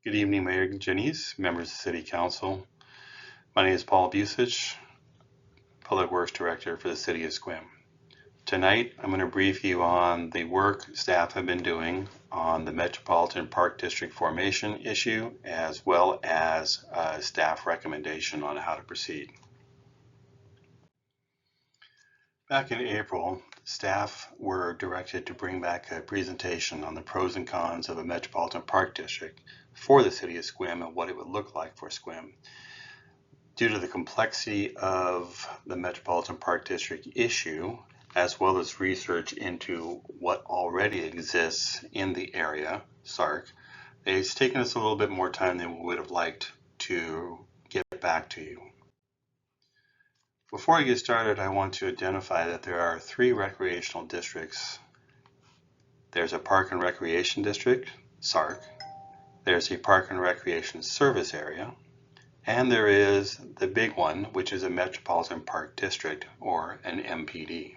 Good evening, Mayor Janice, members of the City Council. My name is Paul Busich, Public Works Director for the City of Sequim. Tonight, I'm going to brief you on the work staff have been doing on the Metropolitan Park District formation issue, as well as a staff recommendation on how to proceed. Back in April, staff were directed to bring back a presentation on the pros and cons of a Metropolitan Park District for the City of Sequim and what it would look like for Sequim. Due to the complexity of the Metropolitan Park District issue, as well as research into what already exists in the area, SARC, it's taken us a little bit more time than we would have liked to get back to you. Before I get started, I want to identify that there are 3 recreational districts. There's a Park and Recreation District, SARC. There's a Park and Recreation Service Area. And there is the big one, which is a Metropolitan Park District, or an MPD.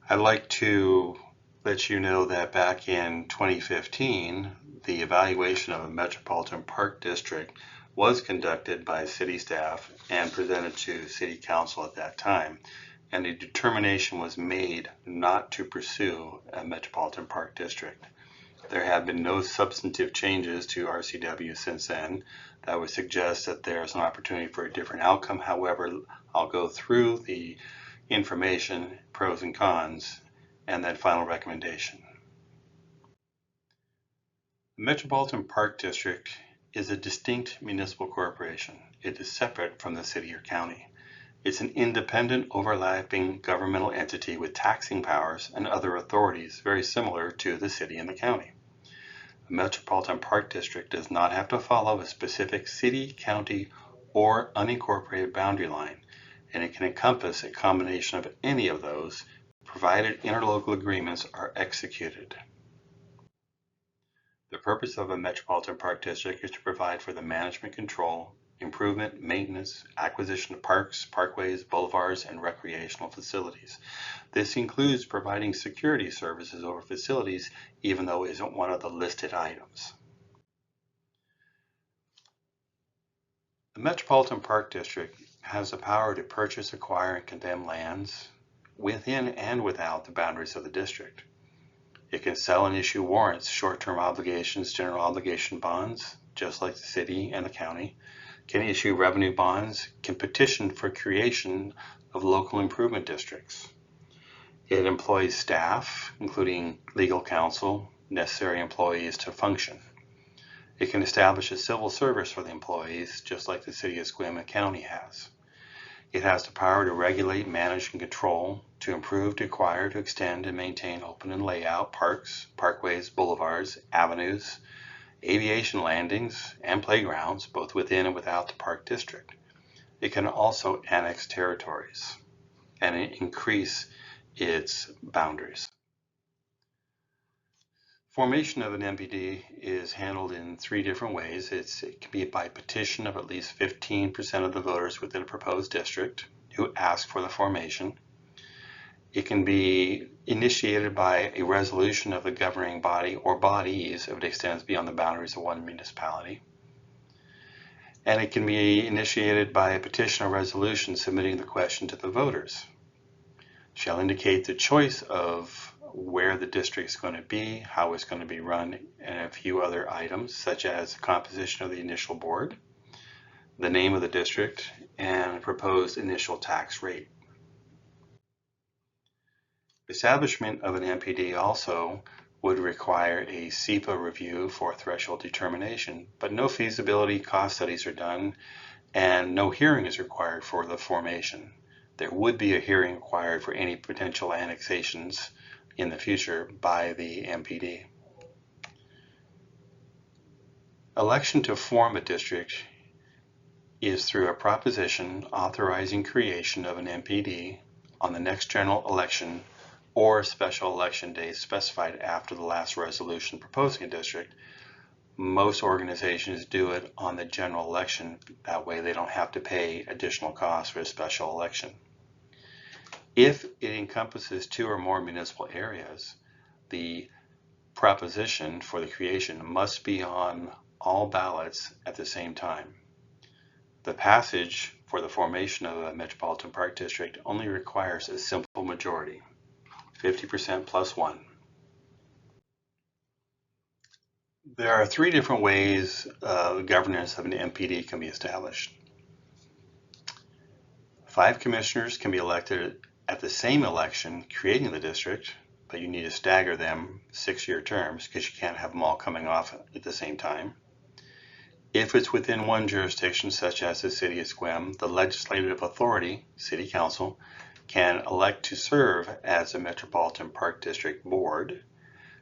I'd like to let you know that back in 2015, the evaluation of a Metropolitan Park District was conducted by city staff and presented to City Council at that time, and a determination was made not to pursue a Metropolitan Park District. There have been no substantive changes to RCW since then that would suggest that there's an opportunity for a different outcome. However, I'll go through the information, pros and cons, and that final recommendation. The Metropolitan Park District is a distinct municipal corporation. It is separate from the city or county. It's an independent, overlapping governmental entity with taxing powers and other authorities very similar to the city and the county. The Metropolitan Park District does not have to follow a specific city, county, or unincorporated boundary line, and it can encompass a combination of any of those, provided interlocal agreements are executed. The purpose of a Metropolitan Park District is to provide for the management, control, improvement, maintenance, acquisition of parks, parkways, boulevards, and recreational facilities. This includes providing security services over facilities, even though it isn't one of the listed items. The Metropolitan Park District has the power to purchase, acquire, and condemn lands within and without the boundaries of the district. It can sell and issue warrants, short-term obligations, general obligation bonds, just like the city and the county, can issue revenue bonds, can petition for creation of local improvement districts. It employs staff, including legal counsel, necessary employees to function. It can establish a civil service for the employees, just like the city of Sequim County has. It has the power to regulate, manage, and control, to improve, to acquire, to extend, and maintain open and layout parks, parkways, boulevards, avenues, aviation landings, and playgrounds, both within and without the park district. It can also annex territories and increase its boundaries. Formation of an MPD is handled in 3 different ways. It can be by petition of at least 15% of the voters within a proposed district who ask for the formation. It can be initiated by a resolution of the governing body or bodies if it extends beyond the boundaries of one municipality. And it can be initiated by a petition or resolution submitting the question to the voters. It shall indicate the choice of where the district is going to be, how it's going to be run, and a few other items such as the composition of the initial board, the name of the district, and proposed initial tax rate. Establishment of an MPD also would require a SEPA review for threshold determination, but no feasibility cost studies are done and no hearing is required for the formation. There would be a hearing required for any potential annexations in the future by the MPD. Election to form a district is through a proposition authorizing creation of an MPD on the next general election or special election day specified after the last resolution proposing a district. Most organizations do it on the general election. That way they don't have to pay additional costs for a special election. If it encompasses 2 or more municipal areas, the proposition for the creation must be on all ballots at the same time. The passage for the formation of a Metropolitan Park District only requires a simple majority, 50% plus 1. There are 3 different ways governance of an MPD can be established. 5 commissioners can be elected at the same election creating the district, but you need to stagger them 6-year terms because you can't have them all coming off at the same time. If it's within one jurisdiction, such as the city of Sequim, the legislative authority, city council, can elect to serve as a Metropolitan Park District board.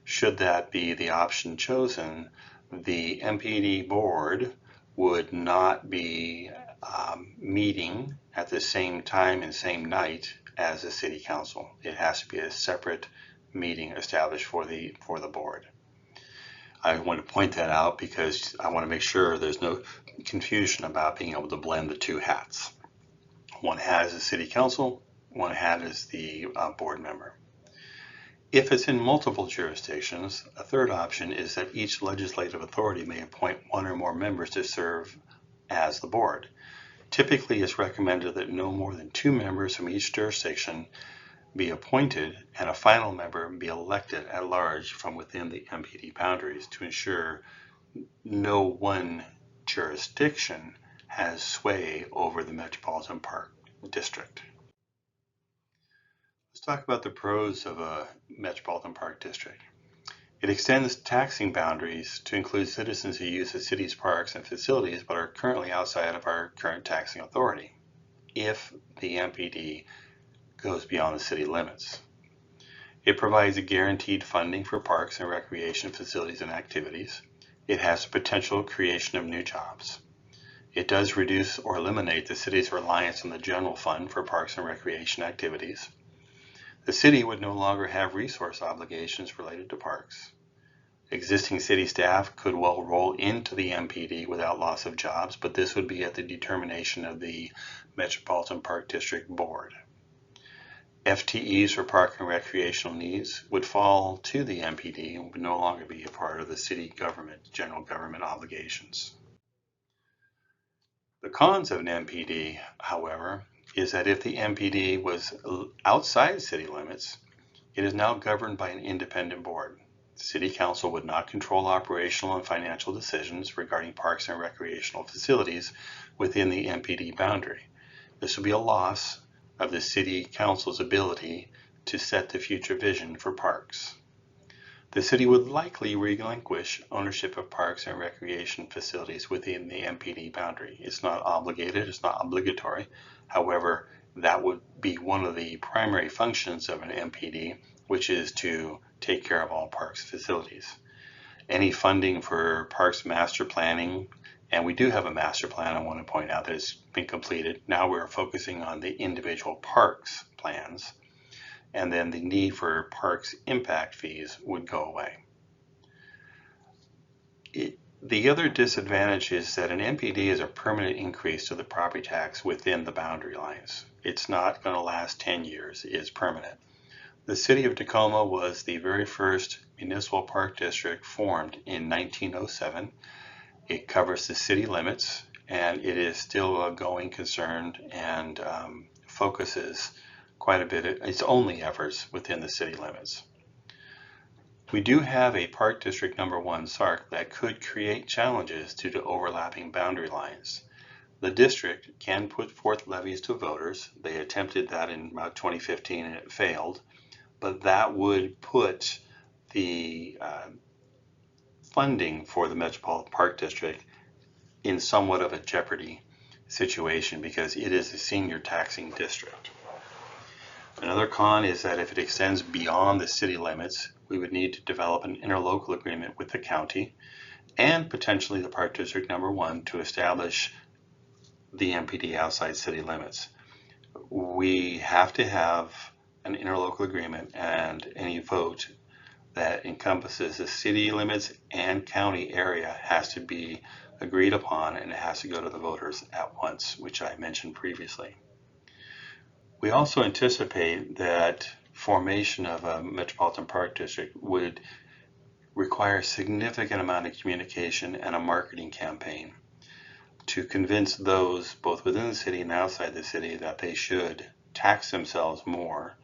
Should that be the option chosen, the MPD board would not be meeting at the same time and same night as the city council. It has to be a separate meeting established for the board. I want to point that out because I want to make sure there's no confusion about being able to blend the 2 hats. One hat is the city council, one hat is the board member. If it's in multiple jurisdictions, a third option is that each legislative authority may appoint 1 or more members to serve as the board. Typically, it's recommended that no more than 2 members from each jurisdiction be appointed and a final member be elected at large from within the MPD boundaries to ensure no one jurisdiction has sway over the Metropolitan Park District. Let's talk about the pros of a Metropolitan Park District. It extends taxing boundaries to include citizens who use the city's parks and facilities but are currently outside of our current taxing authority, if the MPD goes beyond the city limits. It provides a guaranteed funding for parks and recreation facilities and activities. It has the potential creation of new jobs. It does reduce or eliminate the city's reliance on the general fund for parks and recreation activities. The city would no longer have resource obligations related to parks. Existing city staff could well roll into the MPD without loss of jobs, but this would be at the determination of the Metropolitan Park District Board. FTEs for park and recreational needs would fall to the MPD and would no longer be a part of the city government, general government obligations. The cons of an MPD, however, is that if the MPD was outside city limits, it is now governed by an independent board. The City Council would not control operational and financial decisions regarding parks and recreational facilities within the MPD boundary. This would be a loss of the City Council's ability to set the future vision for parks. The city would likely relinquish ownership of parks and recreation facilities within the MPD boundary. It's not obligated, it's not obligatory. However, that would be one of the primary functions of an MPD, which is to take care of all parks facilities. Any funding for parks master planning, and we do have a master plan, I want to point out that it's been completed. Now we're focusing on the individual parks plans, and then the need for parks impact fees would go away. The other disadvantage is that an MPD is a permanent increase to the property tax within the boundary lines. It's not going to last 10 years, it's permanent. The city of Tacoma was the very first municipal park district formed in 1907. It covers the city limits, and it is still a going concern and focuses quite a bit its only efforts within the city limits. We do have a Park District Number 1 SARC that could create challenges due to overlapping boundary lines. The district can put forth levies to voters. They attempted that in about 2015 and it failed, but that would put the funding for the Metropolitan Park District in somewhat of a jeopardy situation because it is a senior taxing district. Another con is that if it extends beyond the city limits, we would need to develop an interlocal agreement with the county and potentially the Park District Number 1 to establish the MPD outside city limits. We have to have an interlocal agreement, and any vote that encompasses the city limits and county area has to be agreed upon, and it has to go to the voters at once, which I mentioned previously. We also anticipate that formation of a Metropolitan Park District would requires significant amount of communication and a marketing campaign to convince those both within the city and outside the city that they should tax themselves more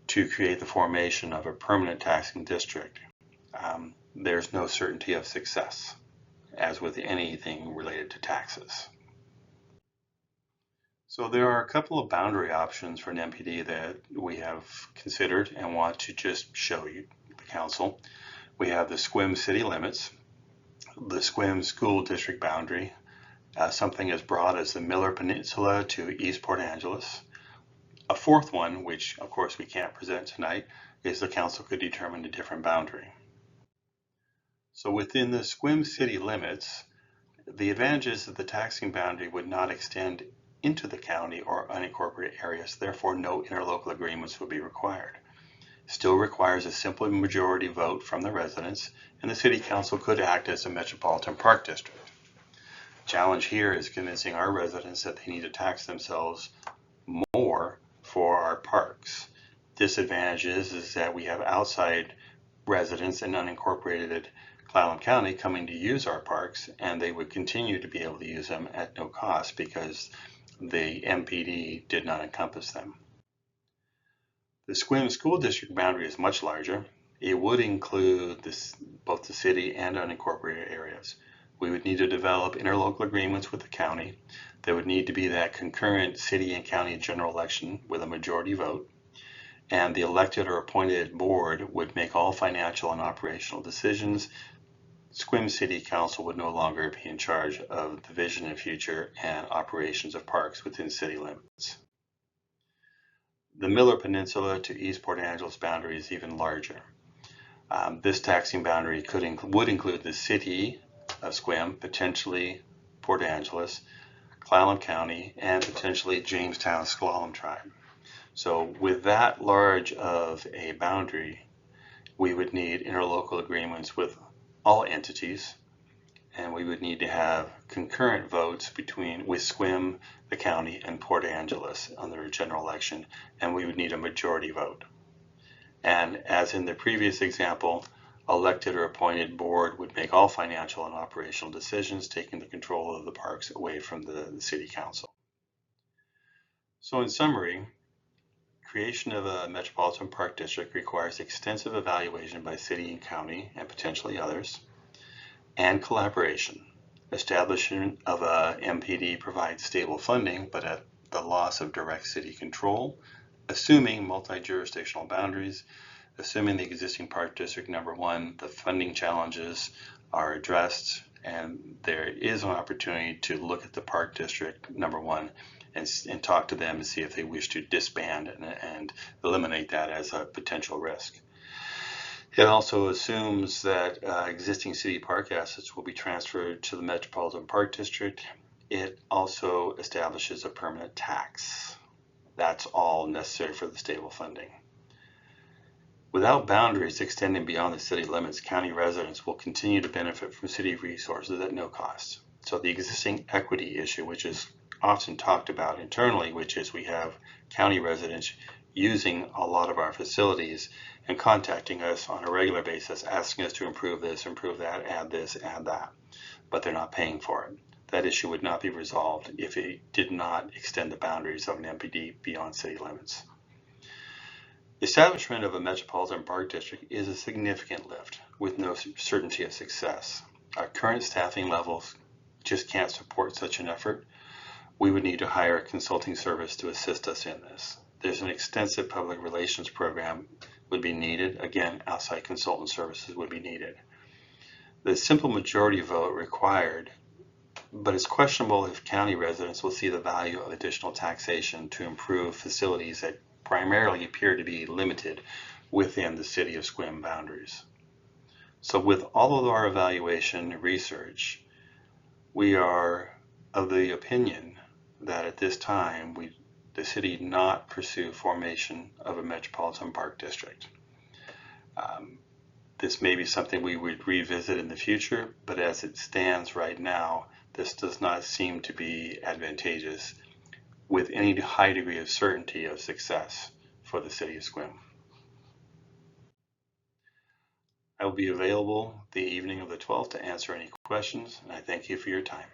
to create the formation of a permanent taxing district. There's no certainty of success, as with anything related to taxes. So there are a couple of boundary options for an MPD that we have considered and want to just show you, the council. We have the SQUIM city limits, the SQUIM school district boundary, something as broad as the Miller Peninsula to East Port Angeles. A fourth one, which of course we can't present tonight, is the council could determine a different boundary. So within the SQUIM city limits, the advantage is that the taxing boundary would not extend into the county or unincorporated areas, therefore no interlocal agreements would be required. Still requires a simple majority vote from the residents, and the city council could act as a metropolitan park district. The challenge here is convincing our residents that they need to tax themselves more for our parks. Disadvantage is that we have outside residents in unincorporated Clallam County coming to use our parks, and they would continue to be able to use them at no cost because the MPD did not encompass them. The SQUIM school district boundary is much larger. It would include both the city and unincorporated areas. We would need to develop interlocal agreements with the county. There would need to be that concurrent city and county general election with a majority vote. And the elected or appointed board would make all financial and operational decisions. SQUIM City Council would no longer be in charge of the vision and future and operations of parks within city limits. The Miller Peninsula to East Port Angeles boundary is even larger. This taxing boundary would include the city of SQUIM, potentially Port Angeles, Clallam County, and potentially Jamestown S'Klallam tribe. So with that large of a boundary, we would need interlocal agreements with all entities, and we would need to have concurrent votes with SQUIM, the county, and Port Angeles on their general election, and we would need a majority vote. And as in the previous example, elected or appointed board would make all financial and operational decisions, taking the control of the parks away from the city council. So in summary, creation of a Metropolitan Park District requires extensive evaluation by city and county, and potentially others, and collaboration. Establishment of a MPD provides stable funding, but at the loss of direct city control, assuming multi-jurisdictional boundaries, assuming the existing Park District number 1, the funding challenges are addressed, and there is an opportunity to look at the Park District number 1 and talk to them and see if they wish to disband and eliminate that as a potential risk. It also assumes that existing city park assets will be transferred to the Metropolitan Park District. It also establishes a permanent tax. That's all necessary for the stable funding. Without boundaries extending beyond the city limits, county residents will continue to benefit from city resources at no cost. So the existing equity issue, which is often talked about internally, which is we have county residents using a lot of our facilities and contacting us on a regular basis, asking us to improve this, improve that, add this, add that, but they're not paying for it. That issue would not be resolved if it did not extend the boundaries of an MPD beyond city limits. The establishment of a Metropolitan Park District is a significant lift with no certainty of success. Our current staffing levels just can't support such an effort. We would need to hire a consulting service to assist us in this. There's an extensive public relations program would be needed. Again, outside consultant services would be needed. The simple majority vote required, but it's questionable if county residents will see the value of additional taxation to improve facilities that primarily appear to be limited within the city of SQUIM boundaries. So with all of our evaluation and research, we are of the opinion that at this time the city not pursue formation of a Metropolitan Park District. This may be something we would revisit in the future, but as it stands right now, this does not seem to be advantageous with any high degree of certainty of success for the city of SQUIM. I will be available the evening of the 12th to answer any questions, and I thank you for your time.